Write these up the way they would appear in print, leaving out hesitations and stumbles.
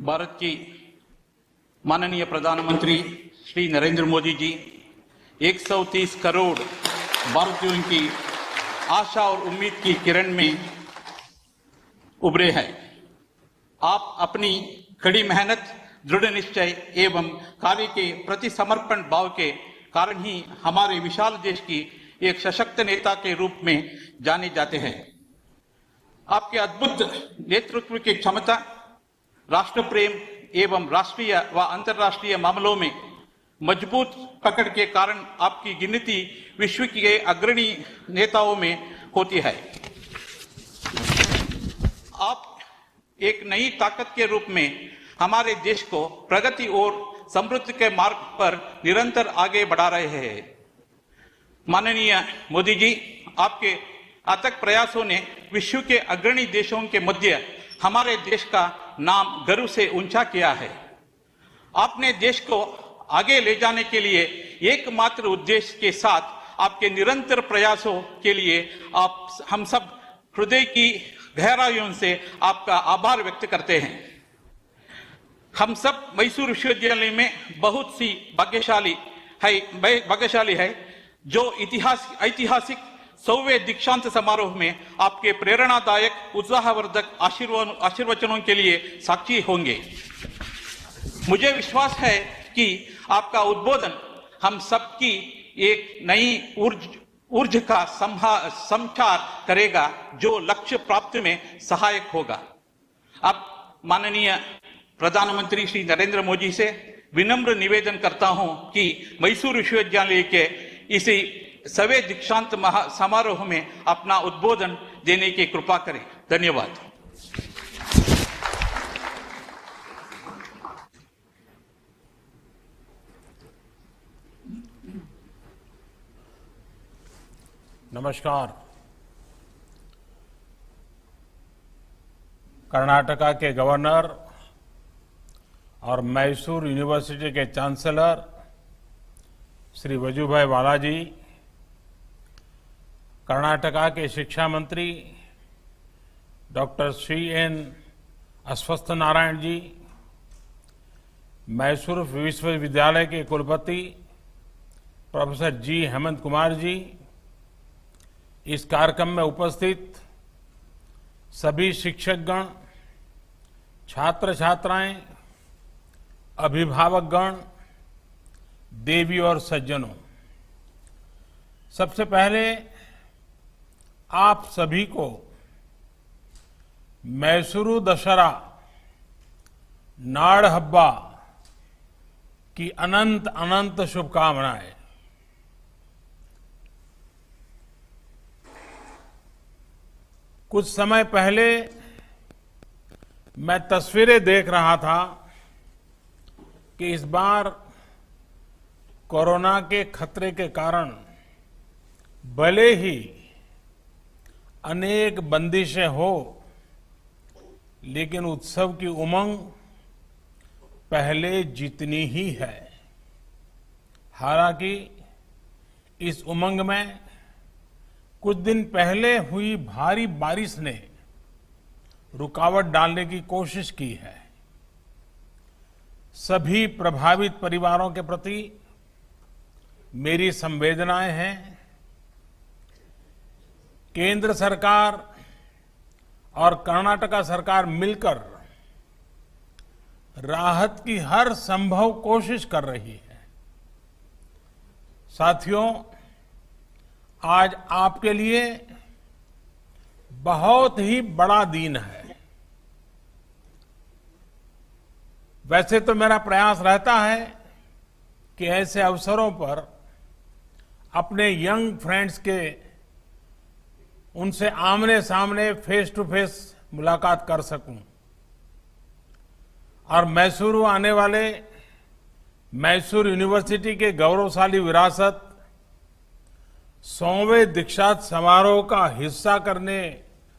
भारत की माननीय प्रधानमंत्री श्री नरेंद्र मोदी जी 130 करोड़ भारतीयों की आशा और उम्मीद की किरण में उभरे हैं। आप अपनी कड़ी मेहनत, दृढ़ निश्चय एवं कार्य के प्रति समर्पण भाव के कारण ही हमारे विशाल देश की एक सशक्त नेता के रूप में जाने जाते हैं। आपके अद्भुत नेतृत्व की क्षमता, राष्ट्र प्रेम एवं राष्ट्रीय व अंतर्राष्ट्रीय मामलों में मजबूत पकड़ के कारण आपकी गिनती विश्व के अग्रणी नेताओं में होती है। आप एक नई ताकत के रूप में हमारे देश को प्रगति और समृद्धि के मार्ग पर निरंतर आगे बढ़ा रहे हैं। माननीय मोदी जी, आपके अथक प्रयासों ने विश्व के अग्रणी देशों के मध्य हमारे देश का नाम गर्व से ऊंचा किया है। आपने देश को आगे ले जाने के लिए एकमात्र उद्देश्य के साथ आपके निरंतर प्रयासों के लिए हम सब हृदय की गहराइयों से आपका आभार व्यक्त करते हैं। हम सब मैसूर विश्वविद्यालय में बहुत सी भाग्यशाली है जो ऐतिहासिक 100वें दीक्षांत समारोह में आपके प्रेरणादायक उत्साहवर्धक आशीर्वचनों के लिए साक्षी होंगे। मुझे विश्वास है कि आपका उद्बोधन हम सबकी एक नई ऊर्जा का संचार करेगा जो लक्ष्य प्राप्ति में सहायक होगा। अब माननीय प्रधानमंत्री श्री नरेंद्र मोदी से विनम्र निवेदन करता हूं कि मैसूर विश्वविद्यालय के इसी 100वें दीक्षांत समारोह में अपना उद्बोधन देने की कृपा करें। धन्यवाद। नमस्कार। कर्नाटका के गवर्नर और मैसूर यूनिवर्सिटी के चांसलर श्री वजुभाई वाला जी, कर्नाटका के शिक्षा मंत्री डॉक्टर श्री एन अश्वत्थ नारायण जी, मैसूर विश्वविद्यालय के कुलपति प्रोफेसर जी हेमंत कुमार जी, इस कार्यक्रम में उपस्थित सभी शिक्षकगण, छात्र छात्राएं, अभिभावकगण, देवी और सज्जनों, सबसे पहले आप सभी को मैसूरू दशहरा नाड़ हब्बा की अनंत अनंत शुभकामनाएं। कुछ समय पहले मैं तस्वीरें देख रहा था कि इस बार कोरोना के खतरे के कारण भले ही अनेक बंदिशें हो, लेकिन उत्सव की उमंग पहले जितनी ही है। हालांकि इस उमंग में कुछ दिन पहले हुई भारी बारिश ने रुकावट डालने की कोशिश की है। सभी प्रभावित परिवारों के प्रति मेरी संवेदनाएं हैं। केंद्र सरकार और कर्नाटका सरकार मिलकर राहत की हर संभव कोशिश कर रही है। साथियों, आज आपके लिए बहुत ही बड़ा दिन है। वैसे तो मेरा प्रयास रहता है कि ऐसे अवसरों पर अपने यंग फ्रेंड्स के उनसे आमने सामने फेस टू फेस मुलाकात कर सकूं और मैसूरू आने वाले मैसूर यूनिवर्सिटी के गौरवशाली विरासत 100वें दीक्षांत समारोह का हिस्सा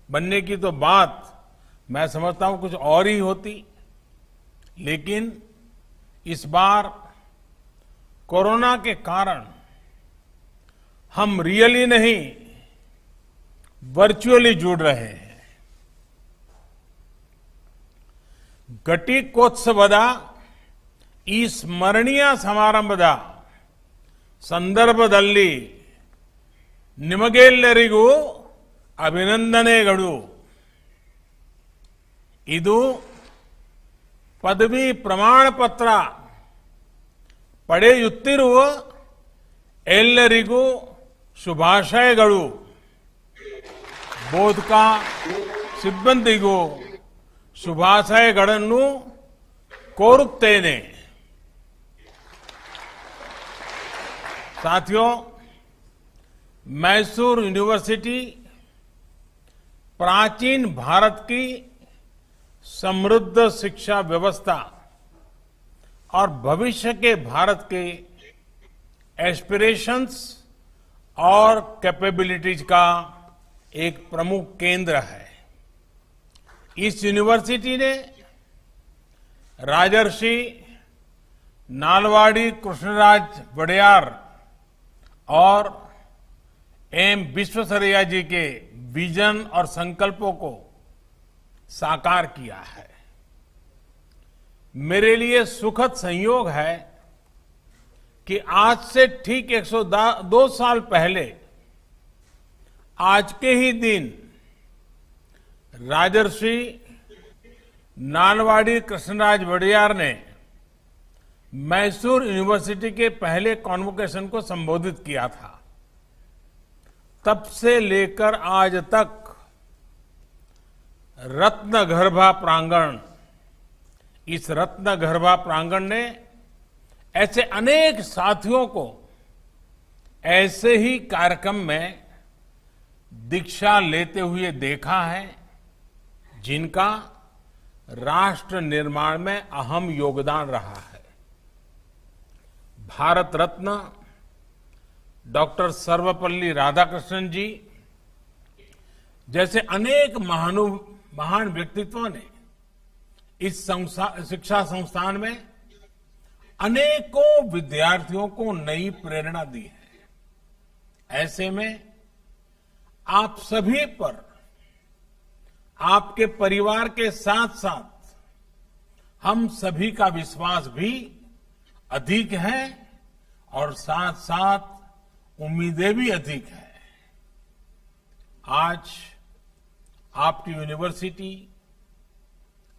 बनने की तो बात मैं समझता हूं कुछ और ही होती, लेकिन इस बार कोरोना के कारण हम रियली नहीं, वर्चुअली जुड़ रहे हैं। ಘಟಿಕೋತ್ಸವದ ಈ ಸ್ಮರಣೀಯ ಸಮಾರಂಭದ ಸಂದರ್ಭದಲ್ಲಿ ನಿಮಗೆಲ್ಲರಿಗೂ ಅಭಿನಂದನೆಗಳು. ಇದು ಪದವಿ ಪ್ರಮಾಣ ಪತ್ರ ಪಡೆಯುತ್ತಿರುವ ಎಲ್ಲರಿಗೂ ಶುಭಾಶಯಗಳು. ಬೋಧಕ ಸಿಬ್ಬಂದಿಗೂ ಶುಭಾಶಯಗಳನ್ನು ಕೋರುತ್ತೇನೆ. साथियों, मैसूर यूनिवर्सिटी प्राचीन भारत की समृद्ध शिक्षा व्यवस्था और भविष्य के भारत के एस्पिरेशंस और कैपेबिलिटीज का एक प्रमुख केंद्र है. इस यूनिवर्सिटी ने राजर्षि नालवाड़ी कृष्णराज वड़ैयार और एम विश्वेश्वरैया जी के विजन और संकल्पों को साकार किया है. मेरे लिए सुखद संयोग है कि आज से ठीक 102 साल पहले आज के ही दिन राजर्षि नालवाड़ी कृष्णराज वड़ैयार ने मैसूर यूनिवर्सिटी के पहले कॉन्वोकेशन को संबोधित किया था. तब से लेकर आज तक रत्नगर्भा प्रांगण, इस रत्नगर्भा प्रांगण ने ऐसे अनेक साथियों को ऐसे ही कार्यक्रम में दीक्षा लेते हुए देखा है जिनका राष्ट्र निर्माण में अहम योगदान रहा है. भारत रत्न डॉक्टर सर्वपल्ली राधाकृष्णन जी जैसे अनेक महान व्यक्तित्वों ने इस शिक्षा संस्थान में अनेकों विद्यार्थियों को नई प्रेरणा दी है. ऐसे में आप सभी पर, आपके परिवार के साथ साथ हम सभी का विश्वास भी अधिक है और साथ साथ उम्मीदें भी अधिक है. आज आपकी यूनिवर्सिटी,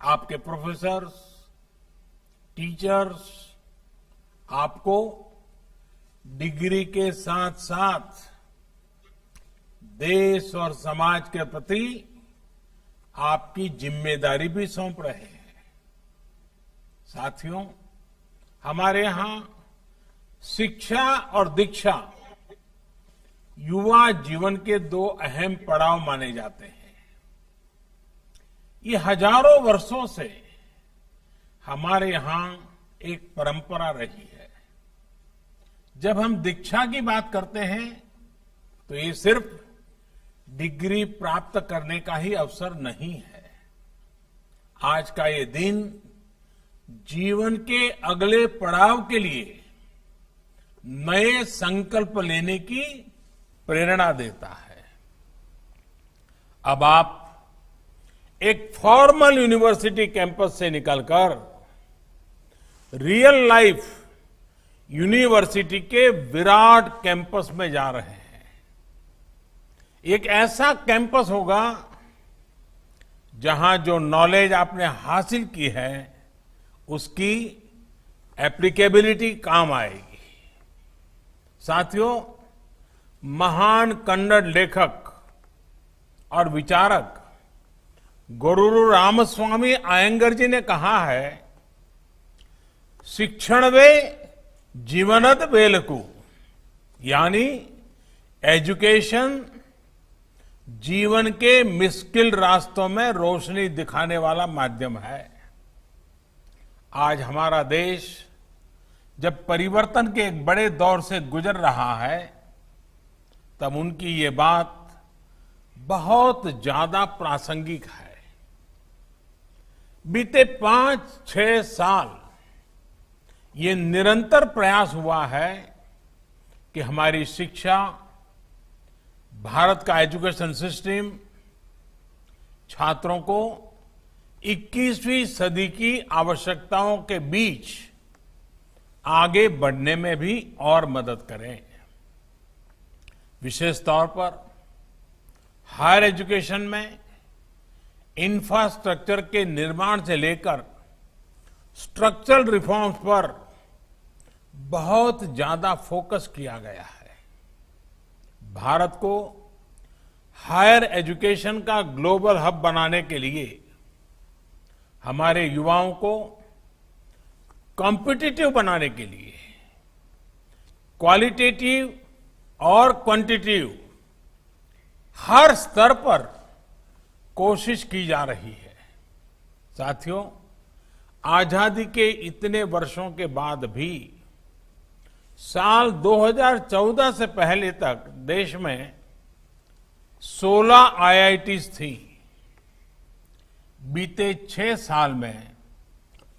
आपके प्रोफेसर्स, टीचर्स आपको डिग्री के साथ साथ देश और समाज के प्रति आपकी जिम्मेदारी भी सौंप रहे हैं. साथियों, हमारे यहां शिक्षा और दीक्षा युवा जीवन के दो अहम पड़ाव माने जाते हैं. ये हजारों वर्षों से हमारे यहां एक परंपरा रही है. जब हम दीक्षा की बात करते हैं तो ये सिर्फ डिग्री प्राप्त करने का ही अवसर नहीं है. आज का ये दिन जीवन के अगले पड़ाव के लिए नए संकल्प लेने की प्रेरणा देता है. अब आप एक फॉर्मल यूनिवर्सिटी कैंपस से निकलकर रियल लाइफ यूनिवर्सिटी के विराट कैंपस में जा रहे हैं. एक ऐसा कैंपस होगा जहां जो नॉलेज आपने हासिल की है उसकी एप्लीकेबिलिटी काम आएगी. साथियों, महान कन्नड़ लेखक और विचारक गोरूरु रामस्वामी आयंगर जी ने कहा है, शिक्षणवे जीवनद बेलकु, यानी एजुकेशन जीवन के मुश्किल रास्तों में रोशनी दिखाने वाला माध्यम है. आज हमारा देश जब परिवर्तन के एक बड़े दौर से गुजर रहा है तब उनकी ये बात बहुत ज्यादा प्रासंगिक है. बीते 5-6 साल ये निरंतर प्रयास हुआ है कि हमारी शिक्षा, भारत का एजुकेशन सिस्टम छात्रों को 21वीं सदी की आवश्यकताओं के बीच आगे बढ़ने में भी और मदद करें। विशेष तौर पर हायर एजुकेशन में इंफ्रास्ट्रक्चर के निर्माण से लेकर स्ट्रक्चरल रिफॉर्म्स पर बहुत ज्यादा फोकस किया गया है। भारत को हायर एजुकेशन का ग्लोबल हब बनाने के लिए हमारे युवाओं को कॉम्पिटिटिव बनाने के लिए क्वालिटेटिव और क्वांटिटेटिव हर स्तर पर कोशिश की जा रही है। साथियों, आजादी के इतने वर्षों के बाद भी साल 2014 से पहले तक देश में 16 आईआईटीज थी। बीते 6 साल में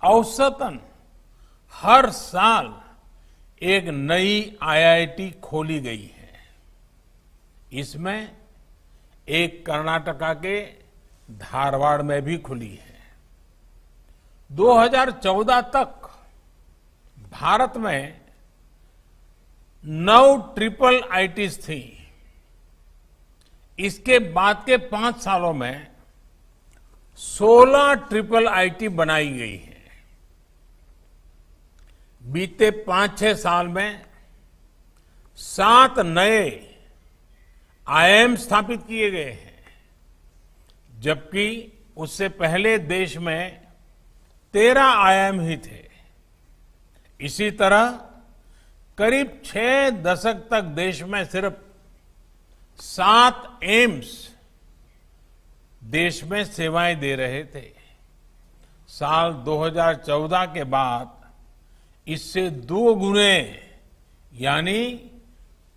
औसतन हर साल एक नई आईआईटी खोली गई है। इसमें एक कर्नाटका के धारवाड़ में भी खुली है। 2014 तक भारत में 9 ट्रिपल आईटीज थी। इसके बाद के 5 सालों में 16 ट्रिपल आईटी बनाई गई है। बीते 5-6 साल में 7 नए आईआईएम स्थापित किए गए हैं, जबकि उससे पहले देश में 13 आईआईएम ही थे। इसी तरह करीब 6 दशक तक देश में सिर्फ 7 एम्स देश में सेवाएं दे रहे थे। साल 2014 के बाद इससे 2 गुने यानी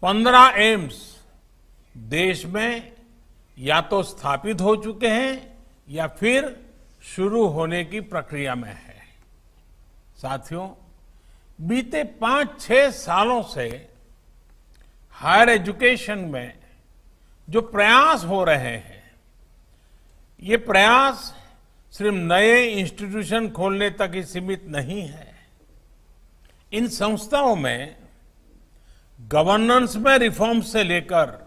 15 एम्स देश में या तो स्थापित हो चुके हैं या फिर शुरू होने की प्रक्रिया में है। साथियों, बीते 5-6 सालों से हायर एजुकेशन में जो प्रयास हो रहे हैं, ये प्रयास सिर्फ नए इंस्टीट्यूशन खोलने तक ही सीमित नहीं है। इन संस्थाओं में गवर्नेंस में रिफॉर्म से लेकर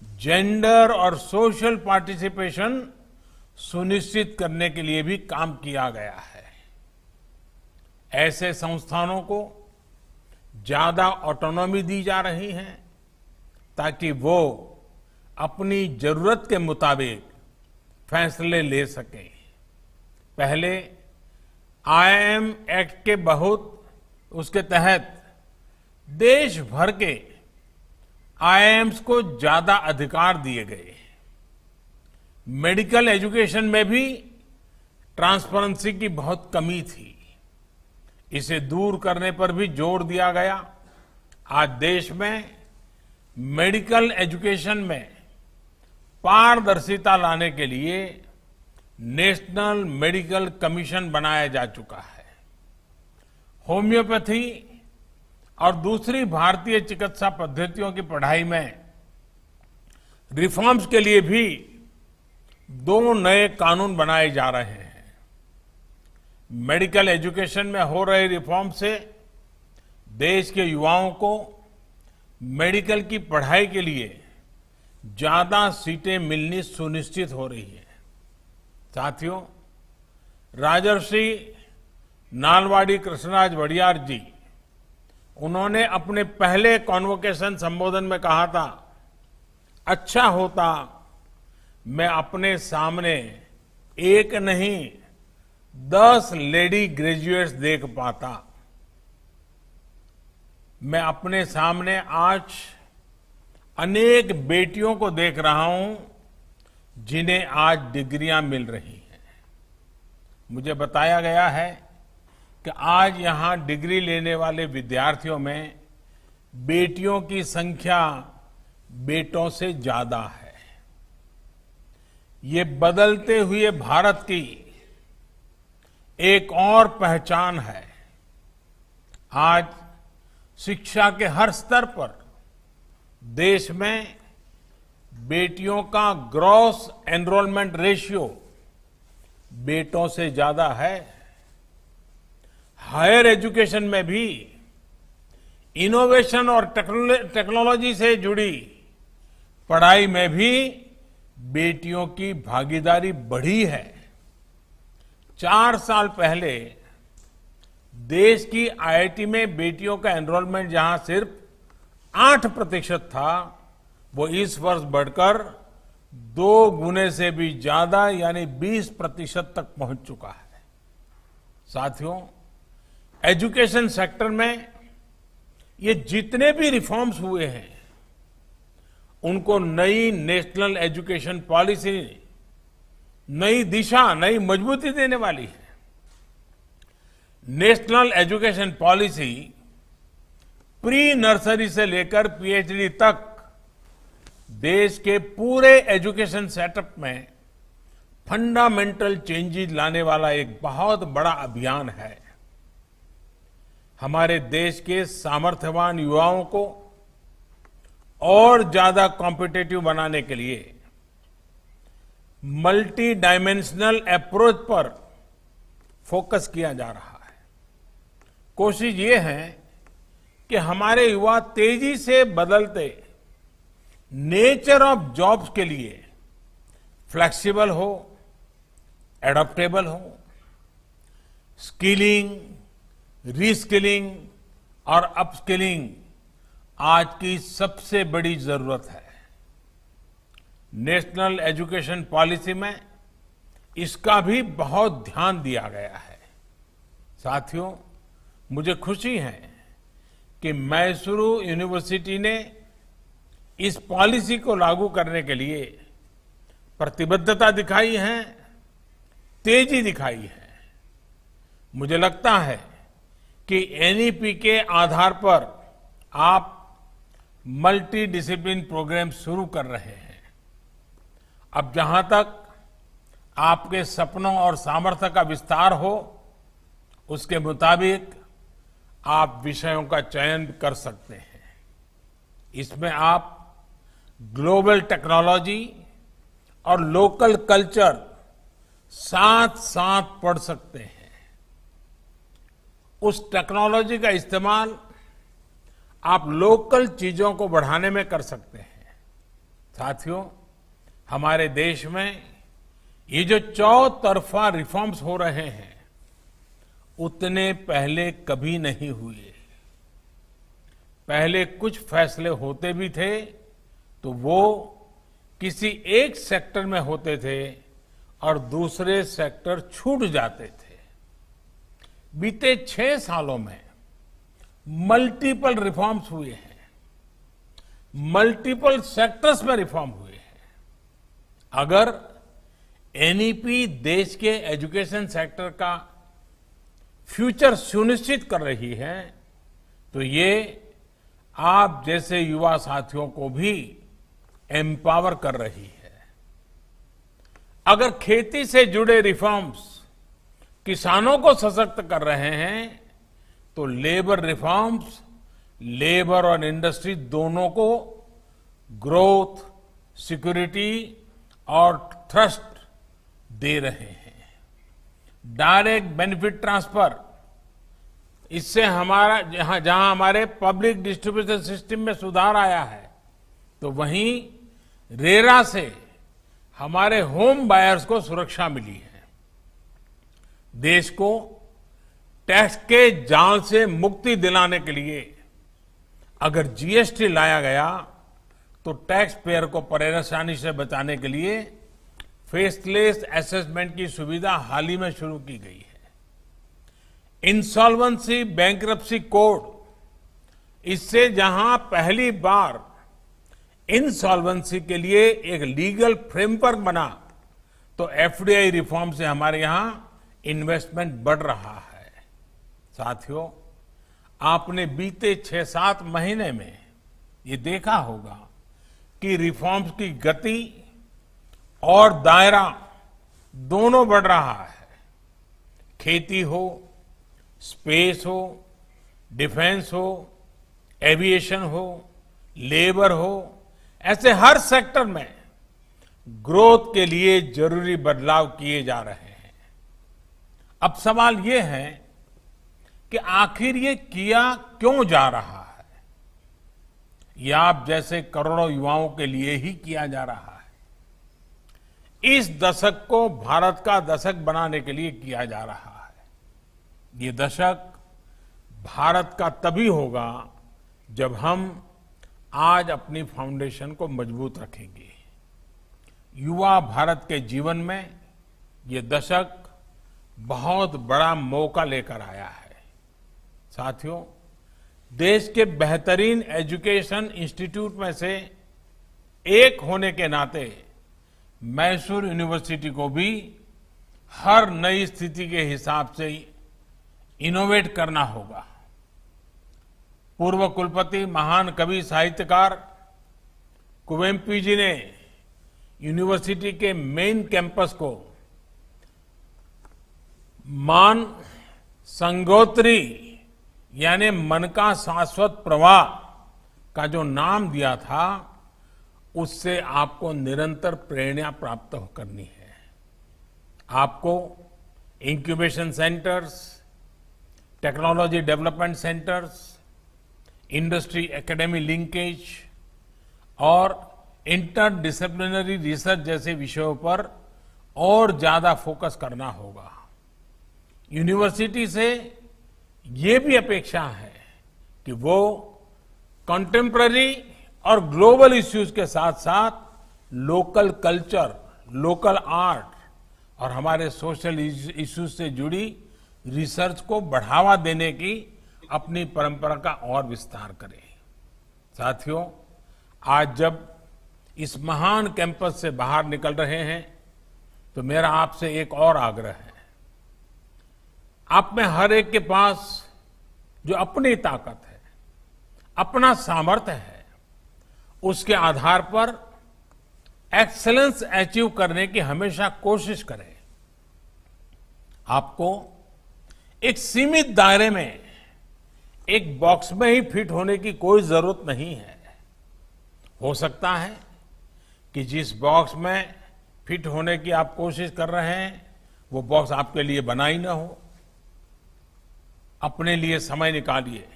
जेंडर और सोशल पार्टिसिपेशन सुनिश्चित करने के लिए भी काम किया गया है। ऐसे संस्थानों को ज्यादा ऑटोनॉमी दी जा रही है ताकि वो अपनी जरूरत के मुताबिक फैसले ले सकें। पहले आईआईएम एक्ट के उसके तहत देश भर के आईआईएम्स को ज्यादा अधिकार दिए गए। मेडिकल एजुकेशन में भी ट्रांसपेरेंसी की बहुत कमी थी। इसे दूर करने पर भी जोर दिया गया। आज देश में मेडिकल एजुकेशन में पारदर्शिता लाने के लिए नेशनल मेडिकल कमीशन बनाया जा चुका है। होम्योपैथी और दूसरी भारतीय चिकित्सा पद्धतियों की पढ़ाई में रिफॉर्म्स के लिए भी 2 नए कानून बनाए जा रहे हैं। मेडिकल एजुकेशन में हो रहे रिफॉर्म से देश के युवाओं को मेडिकल की पढ़ाई के लिए ज्यादा सीटें मिलनी सुनिश्चित हो रही है। साथियों, राजर्षि नालवाड़ी कृष्णराज वडियार जी, उन्होंने अपने पहले कॉन्वोकेशन संबोधन में कहा था, अच्छा होता मैं अपने सामने एक नहीं 10 लेडी ग्रेजुएट्स देख पाता। मैं अपने सामने आज अनेक बेटियों को देख रहा हूं जिन्हें आज डिग्रियां मिल रही हैं। मुझे बताया गया है कि आज यहां डिग्री लेने वाले विद्यार्थियों में बेटियों की संख्या बेटों से ज्यादा है। ये बदलते हुए भारत की एक और पहचान है। आज शिक्षा के हर स्तर पर देश में बेटियों का ग्रॉस एनरोलमेंट रेशियो बेटों से ज्यादा है। हायर एजुकेशन में भी इनोवेशन और टेक्नोलॉजी से जुड़ी पढ़ाई में भी बेटियों की भागीदारी बढ़ी है। 4 साल पहले देश की आईआईटी में बेटियों का एनरोलमेंट जहां सिर्फ 8% था, वो इस वर्ष बढ़कर 2 गुने से भी ज्यादा यानी 20% तक पहुंच चुका है। साथियों, एजुकेशन सेक्टर में ये जितने भी रिफॉर्म्स हुए हैं, उनको नई नेशनल एजुकेशन पॉलिसी नई दिशा, नई मजबूती देने वाली है। National education policy pre nursery से लेकर पीएचडी तक देश के पूरे एजुकेशन सेटअप में फंडामेंटल चेंजेस लाने वाला एक बहुत बड़ा अभियान है। हमारे देश के सामर्थ्यवान युवाओं को और ज्यादा कॉम्पिटिटिव बनाने के लिए मल्टी डायमेंशनल अप्रोच पर फोकस किया जा रहा है। कोशिश ये है कि हमारे युवा तेजी से बदलते नेचर ऑफ जॉब्स के लिए फ्लेक्सिबल हो, एडॉप्टेबल हो। स्किलिंग, रीस्किलिंग और अपस्किलिंग आज की सबसे बड़ी जरूरत है। नेशनल एजुकेशन पॉलिसी में इसका भी बहुत ध्यान दिया गया है। साथियों, मुझे खुशी है कि मैसूरू यूनिवर्सिटी ने इस पॉलिसी को लागू करने के लिए प्रतिबद्धता दिखाई है, तेजी दिखाई है। मुझे लगता है कि एनईपी के आधार पर आप मल्टी डिसिप्लिन प्रोग्राम शुरू कर रहे हैं। अब जहां तक आपके सपनों और सामर्थ्य का विस्तार हो, उसके मुताबिक आप विषयों का चयन कर सकते हैं। इसमें आप ग्लोबल टेक्नोलॉजी और लोकल कल्चर साथ साथ पढ़ सकते हैं। उस टेक्नोलॉजी का इस्तेमाल आप लोकल चीजों को बढ़ाने में कर सकते हैं। साथियों, हमारे देश में ये जो चौतरफा रिफॉर्म्स हो रहे हैं, उतने पहले कभी नहीं हुए। पहले कुछ फैसले होते भी थे तो वो किसी एक सेक्टर में होते थे और दूसरे सेक्टर छूट जाते थे। बीते 6 सालों में मल्टीपल रिफॉर्म्स हुए हैं, मल्टीपल सेक्टर्स में रिफॉर्म हुए हैं। अगर एनईपी देश के एजुकेशन सेक्टर का फ्यूचर सुनिश्चित कर रही है, तो ये आप जैसे युवा साथियों को भी एम्पावर कर रही है। अगर खेती से जुड़े रिफॉर्म्स किसानों को सशक्त कर रहे हैं, तो लेबर रिफॉर्म्स लेबर और इंडस्ट्री दोनों को ग्रोथ, सिक्योरिटी और ट्रस्ट दे रहे हैं। डायरेक्ट बेनिफिट ट्रांसफर, इससे हमारा जहां हमारे पब्लिक डिस्ट्रीब्यूशन सिस्टम में सुधार आया है, तो वहीं रेरा से हमारे होम बायर्स को सुरक्षा मिली है। देश को टैक्स के जाल से मुक्ति दिलाने के लिए अगर जीएसटी लाया गया, तो टैक्स पेयर को परेशानी से बचाने के लिए फेसलेस असेसमेंट की सुविधा हाल ही में शुरू की गई है। इंसॉल्वेंसी बैंक्रप्सी कोड, इससे जहां पहली बार इंसॉल्वेंसी के लिए एक लीगल फ्रेमवर्क बना, तो एफडीआई रिफॉर्म से हमारे यहां इन्वेस्टमेंट बढ़ रहा है। साथियों, आपने बीते 6-7 महीने में ये देखा होगा कि रिफॉर्म्स की गति और दायरा दोनों बढ़ रहा है। खेती हो, स्पेस हो, डिफेंस हो, एविएशन हो, लेबर हो, ऐसे हर सेक्टर में ग्रोथ के लिए जरूरी बदलाव किए जा रहे हैं। अब सवाल ये है कि आखिर ये किया क्यों जा रहा है? ये आप जैसे करोड़ों युवाओं के लिए ही किया जा रहा है। इस दशक को भारत का दशक बनाने के लिए किया जा रहा है। ये दशक भारत का तभी होगा जब हम आज अपनी फाउंडेशन को मजबूत रखेंगे। युवा भारत के जीवन में ये दशक बहुत बड़ा मौका लेकर आया है। साथियों, देश के बेहतरीन एजुकेशन इंस्टीट्यूट में से एक होने के नाते मैसूर यूनिवर्सिटी को भी हर नई स्थिति के हिसाब से इनोवेट करना होगा। पूर्व कुलपति महान कवि साहित्यकार कुवेम्पू जी ने यूनिवर्सिटी के मेन कैंपस को मान संगोत्री यानी मन का शाश्वत प्रवाह का जो नाम दिया था, उससे आपको निरंतर प्रेरणा प्राप्त करनी है। आपको incubation centres, technology development centres, industry academy linkage और इंटर डिसिप्लिनरी रिसर्च जैसे विषयों पर और ज्यादा फोकस करना होगा। यूनिवर्सिटी से ये भी अपेक्षा है कि वो कंटेम्पररी और ग्लोबल इश्यूज के साथ साथ लोकल कल्चर, लोकल आर्ट और हमारे सोशल इश्यूज से जुड़ी रिसर्च को बढ़ावा देने की अपनी परंपरा का और विस्तार करें। साथियों, आज जब इस महान कैंपस से बाहर निकल रहे हैं तो मेरा आपसे एक और आग्रह है। आप में हर एक के पास जो अपनी ताकत है, अपना सामर्थ्य है, उसके आधार पर एक्सीलेंस अचीव करने की हमेशा कोशिश करें। आपको एक सीमित दायरे में, एक बॉक्स में ही फिट होने की कोई जरूरत नहीं है। हो सकता है कि जिस बॉक्स में फिट होने की आप कोशिश कर रहे हैं वो बॉक्स आपके लिए बना ही ना हो। अपने लिए समय निकालिए,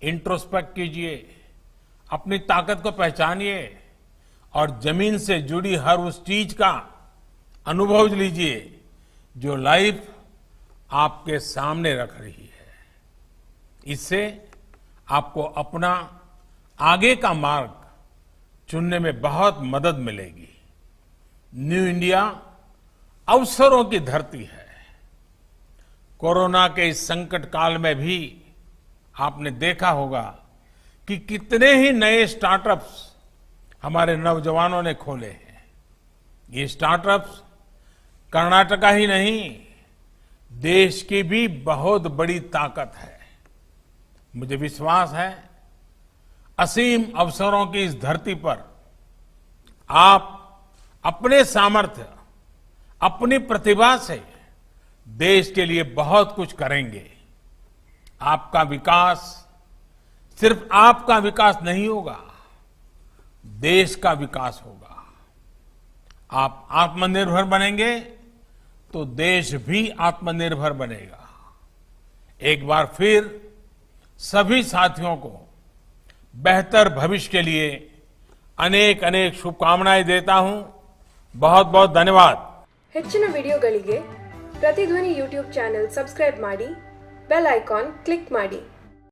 इंट्रोस्पेक्ट कीजिए, अपनी ताकत को पहचानिए और जमीन से जुड़ी हर उस चीज का अनुभव लीजिए जो लाइफ आपके सामने रख रही है। इससे आपको अपना आगे का मार्ग चुनने में बहुत मदद मिलेगी। न्यू इंडिया अवसरों की धरती है। कोरोना के इस संकट काल में भी आपने देखा होगा कि कितने ही नए स्टार्टअप्स हमारे नौजवानों ने खोले हैं। ये स्टार्टअप्स कर्नाटका ही नहीं, देश की भी बहुत बड़ी ताकत है। मुझे विश्वास है असीम अवसरों की इस धरती पर आप अपने सामर्थ्य, अपनी प्रतिभा से देश के लिए बहुत कुछ करेंगे। आपका विकास सिर्फ आपका विकास नहीं होगा, देश का विकास होगा। आप आत्मनिर्भर बनेंगे तो देश भी आत्मनिर्भर बनेगा। एक बार फिर सभी साथियों को बेहतर भविष्य के लिए अनेक अनेक शुभकामनाएं देता हूं। बहुत बहुत धन्यवाद। ಹೆಚ್ಚಿನ ವಿಡಿಯೋಗಳಿಗೆ ಪ್ರತಿಧ್ವನಿ ಯೂಟ್ಯೂಬ್ ಚಾನೆಲ್ ಸಬ್ಸ್ಕ್ರೈಬ್ ಮಾಡಿ, ಬೆಲ್ ಐಕಾನ್ ಕ್ಲಿಕ್ ಮಾಡಿ।